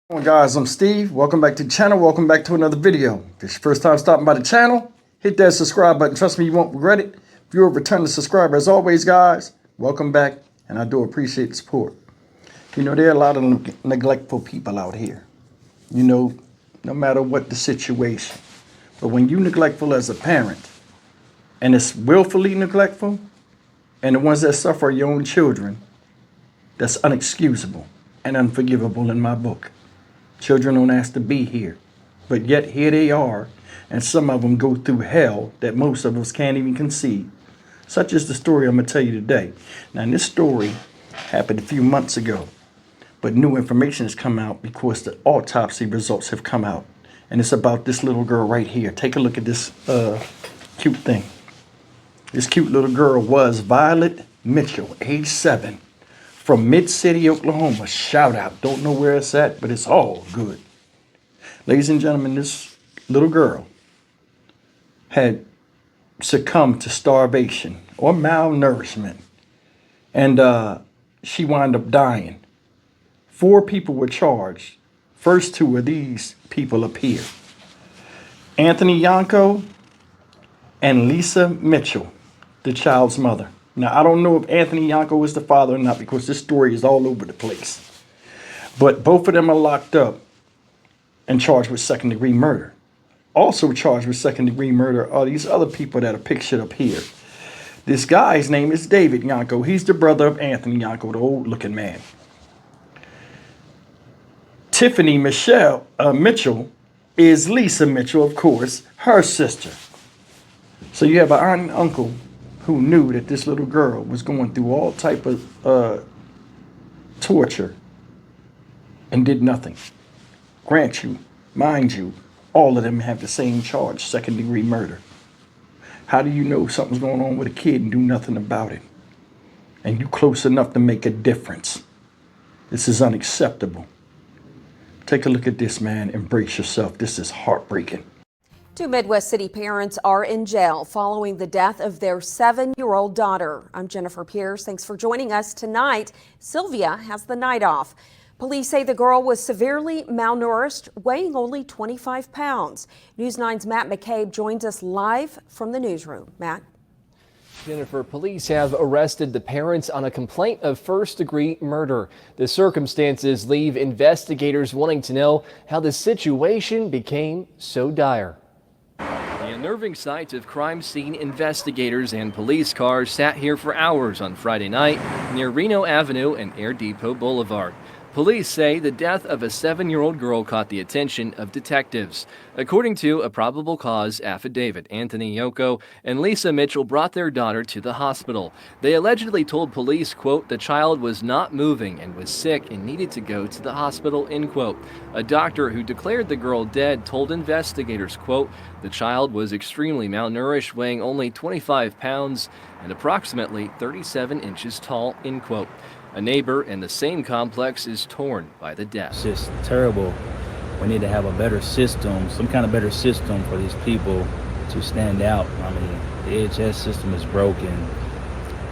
Hey guys, I'm Steve. Welcome back to the channel. Welcome back to another video. If it's your first time stopping by the channel, hit that subscribe button. Trust me, you won't regret it. If you're a returning subscriber, as always, guys, welcome back, and I do appreciate the support. You know, there are a lot of neglectful people out here. You know, no matter what the situation. But when you neglectful as a parent, and it's willfully neglectful, and the ones that suffer are your own children, that's unexcusable and unforgivable in my book. Children don't ask to be here, but yet here they are, and some of them go through hell that most of us can't even conceive. Such is the story I'm going to tell you today. Now, this story happened a few months ago, but new information has come out because the autopsy results have come out, and it's about this little girl right here. Take a look at this cute thing. This cute little girl was Violet Mitchell, age 7. From Mid-City, Oklahoma. Shout out. Don't know where it's at, but it's all good. Ladies and gentlemen, this little girl had succumbed to starvation or malnourishment. And she wound up dying. 4 people were charged. First 2 of these people appear. Anthony Yanko and Lisa Mitchell, the child's mother. Now, I don't know if Anthony Yanko is the father or not because this story is all over the place. But both of them are locked up and charged with second-degree murder. Also charged with second-degree murder are these other people that are pictured up here. This guy's name is David Yanko. He's the brother of Anthony Yanko, the old-looking man. Tiffany Mitchell is Lisa Mitchell, of course, her sister. So you have an aunt and uncle who knew that this little girl was going through all type of torture and did nothing. Grant you, mind you, all of them have the same charge, second-degree murder. How do you know something's going on with a kid and do nothing about it? And you close enough to make a difference. This is unacceptable. Take a look at this, man. Embrace yourself. This is heartbreaking. 2 Midwest City parents are in jail following the death of their 7-year-old daughter. I'm Jennifer Pierce. Thanks for joining us tonight. Sylvia has the night off. Police say the girl was severely malnourished, weighing only 25 pounds. News 9's Matt McCabe joins us live from the newsroom. Matt? Jennifer, police have arrested the parents on a complaint of first-degree murder. The circumstances leave investigators wanting to know how the situation became so dire. The unnerving sight of crime scene investigators and police cars sat here for hours on Friday night near Reno Avenue and Air Depot Boulevard. Police say the death of a 7-year-old girl caught the attention of detectives. According to a probable cause affidavit, Anthony Yanko and Lisa Mitchell brought their daughter to the hospital. They allegedly told police, quote, the child was not moving and was sick and needed to go to the hospital, end quote. A doctor who declared the girl dead told investigators, quote, the child was extremely malnourished, weighing only 25 pounds and approximately 37 inches tall, end quote. A neighbor in the same complex is torn by the death. It's just terrible. We need to have a better system, some kind of better system for these people to stand out. I mean, the AHS system is broken.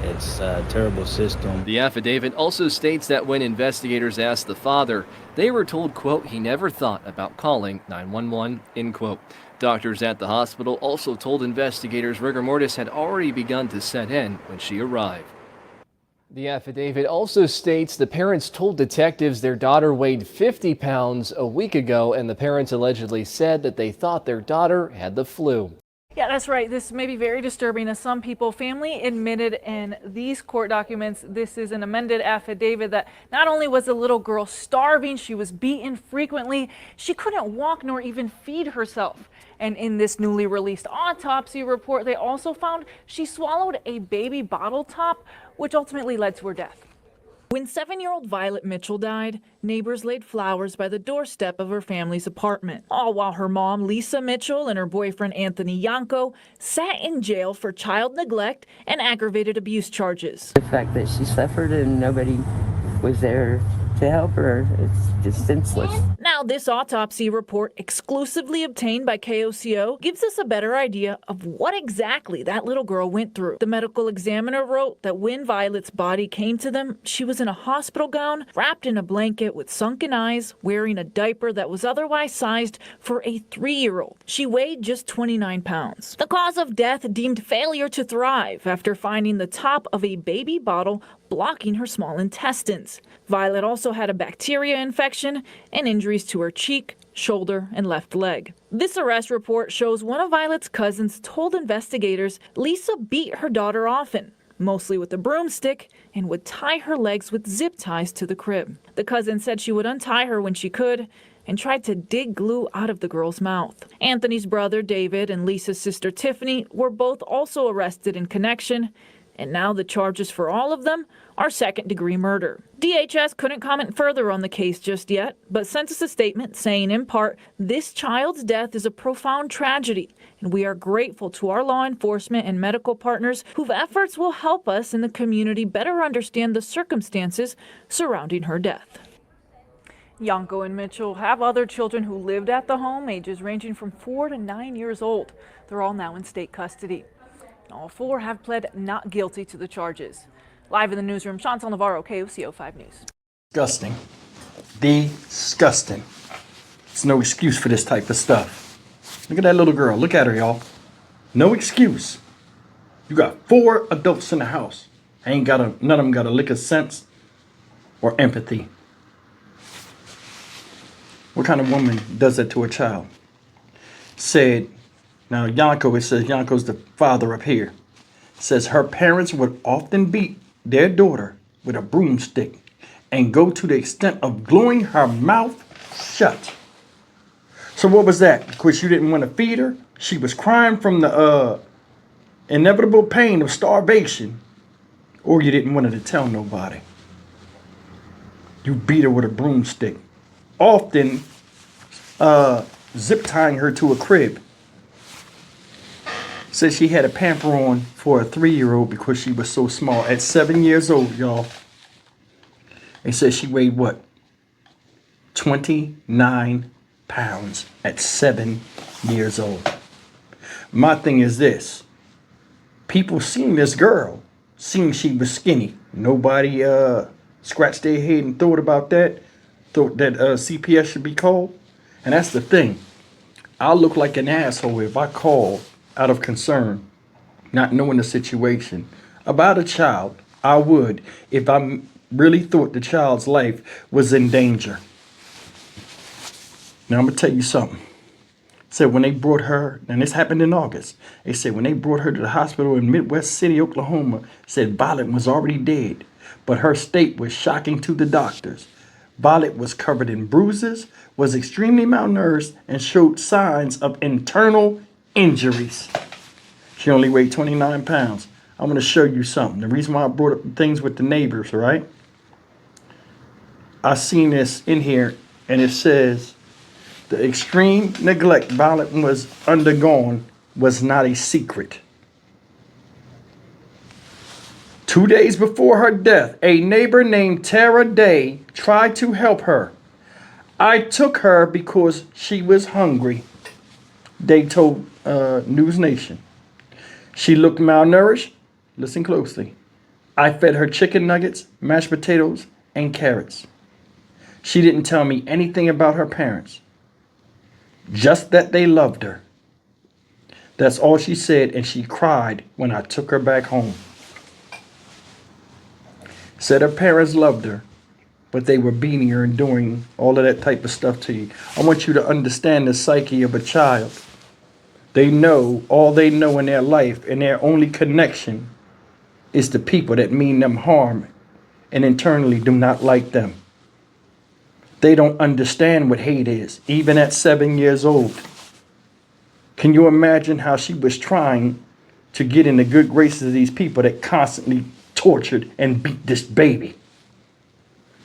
It's a terrible system. The affidavit also states that when investigators asked the father, they were told, quote, he never thought about calling 911, end quote. Doctors at the hospital also told investigators rigor mortis had already begun to set in when she arrived. The affidavit also states the parents told detectives their daughter weighed 50 pounds a week ago, and the parents allegedly said that they thought their daughter had the flu. Yeah, that's right. This may be very disturbing to some people. Family admitted in these court documents, this is an amended affidavit, that not only was the little girl starving, she was beaten frequently. She couldn't walk nor even feed herself. And in this newly released autopsy report, they also found she swallowed a baby bottle top, which ultimately led to her death. When 7-year-old Violet Mitchell died, neighbors laid flowers by the doorstep of her family's apartment, all while her mom, Lisa Mitchell, and her boyfriend, Anthony Yanko, sat in jail for child neglect and aggravated abuse charges. The fact that she suffered and nobody was there to help her, it's just senseless. Now, Now, this autopsy report, exclusively obtained by KOCO, gives us a better idea of what exactly that little girl went through. The medical examiner wrote that when Violet's body came to them, she was in a hospital gown, wrapped in a blanket with sunken eyes, wearing a diaper that was otherwise sized for a 3-year-old. She weighed just 29 pounds. The cause of death deemed failure to thrive after finding the top of a baby bottle blocking her small intestines. Violet also had a bacteria infection and injuries to her cheek, shoulder, and left leg. This arrest report shows one of Violet's cousins told investigators Lisa beat her daughter often, mostly with a broomstick, and would tie her legs with zip ties to the crib. The cousin said she would untie her when she could and tried to dig glue out of the girl's mouth. Anthony's brother David and Lisa's sister Tiffany were both also arrested in connection, and now the charges for all of them are second-degree murder. DHS couldn't comment further on the case just yet, but sent us a statement saying, in part, this child's death is a profound tragedy, and we are grateful to our law enforcement and medical partners whose efforts will help us in the community better understand the circumstances surrounding her death. Yanko and Mitchell have other children who lived at the home, ages ranging from 4 to 9 years old. They're all now in state custody. All 4 have pled not guilty to the charges. Live in the newsroom, Chantal Navarro, KOCO 5 News. Disgusting. Disgusting. There's no excuse for this type of stuff. Look at that little girl. Look at her, y'all. No excuse. You got 4 adults in the house. None of them got a lick of sense or empathy. What kind of woman does that to a child? Said, now Yanko, it says Yanko's the father up here. Says her parents would often beat their daughter with a broomstick and go to the extent of gluing her mouth shut. So what was that? Because you didn't want to feed her? She was crying from the inevitable pain of starvation, or you didn't want her to tell nobody. You beat her with a broomstick, often zip tying her to a crib. Said she had a pamper on for a 3-year-old because she was so small. At 7 years old, y'all. They said she weighed what? 29 pounds at 7 years old. My thing is this. People seen this girl, seen she was skinny. Nobody scratched their head and thought about that. Thought that CPS should be called. And that's the thing. I'll look like an asshole if I call out of concern, not knowing the situation about a child. I would if I really thought the child's life was in danger. Now I'm gonna tell you something. Said when they brought her, and this happened in August, they said when they brought her to the hospital in Midwest City, Oklahoma, said Violet was already dead, but her state was shocking to the doctors. Violet was covered in bruises, was extremely malnourished, and showed signs of internal injuries. She only weighed 29 pounds. I'm going to show you something. The reason why I brought up things with the neighbors, right? I seen this in here, and it says the extreme neglect Violet was undergone was not a secret. 2 days before her death, a neighbor named Tara Day tried to help her. I took her because she was hungry, they told News Nation. She looked malnourished. Listen closely. I fed her chicken nuggets, mashed potatoes, and carrots. She didn't tell me anything about her parents, just that they loved her. That's all she said, and she cried when I took her back home. Said her parents loved her, but they were beating her and doing all of that type of stuff to you. I want you to understand the psyche of a child. They know all they know in their life, and their only connection is the people that mean them harm and internally do not like them. They don't understand what hate is, even at 7 years old. Can you imagine how she was trying to get in the good graces of these people that constantly tortured and beat this baby?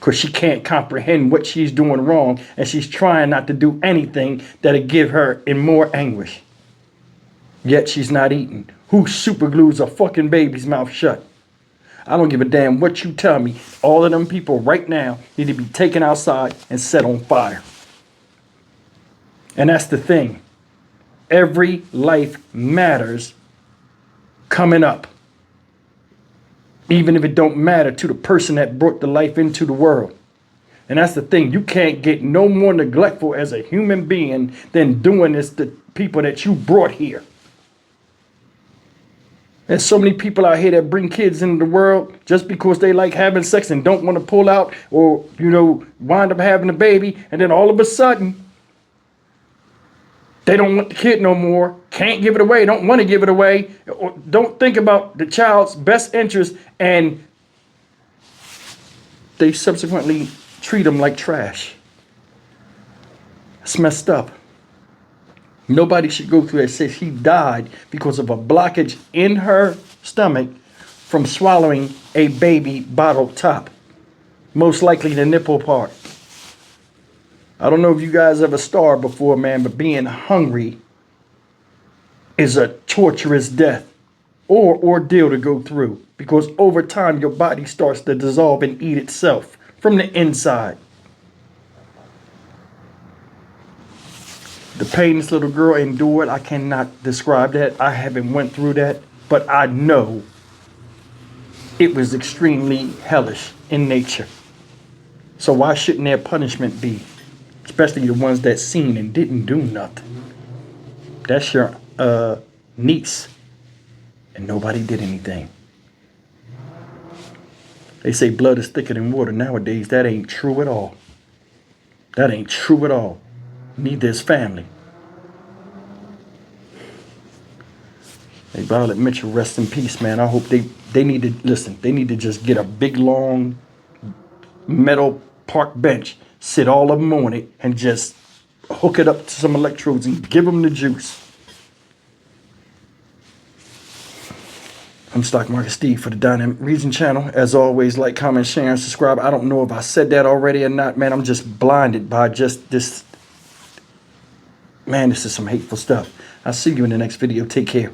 Because she can't comprehend what she's doing wrong, and she's trying not to do anything that'll give her in more anguish. Yet she's not eating. Who super glues a fucking baby's mouth shut? I don't give a damn what you tell me. All of them people right now need to be taken outside and set on fire. And that's the thing. Every life matters coming up. Even if it don't matter to the person that brought the life into the world. And that's the thing. You can't get no more neglectful as a human being than doing this to people that you brought here. There's so many people out here that bring kids into the world just because they like having sex and don't want to pull out or, wind up having a baby. And then all of a sudden, they don't want the kid no more, can't give it away, don't want to give it away, or don't think about the child's best interest, and they subsequently treat them like trash. It's messed up. Nobody should go through that. Say she died because of a blockage in her stomach from swallowing a baby bottle top. Most likely the nipple part. I don't know if you guys ever starved before, man, but being hungry is a torturous death or ordeal to go through, because over time your body starts to dissolve and eat itself from the inside. The pain this little girl endured, I cannot describe that. I haven't went through that, but I know it was extremely hellish in nature. So why shouldn't there punishment be? Especially the ones that seen and didn't do nothing. That's your niece. And nobody did anything. They say blood is thicker than water. Nowadays, that ain't true at all. That ain't true at all. Neither is family. Hey, Violet Mitchell, rest in peace, man. I hope they need to, listen, they need to just get a big, long metal park bench, sit all of them on it, and just hook it up to some electrodes and give them the juice. I'm Stock Market Steve for the Dynamic Region channel. As always, like, comment, share, and subscribe. I don't know if I said that already or not, man. I'm just blinded by just this. Man, this is some hateful stuff. I'll see you in the next video. Take care.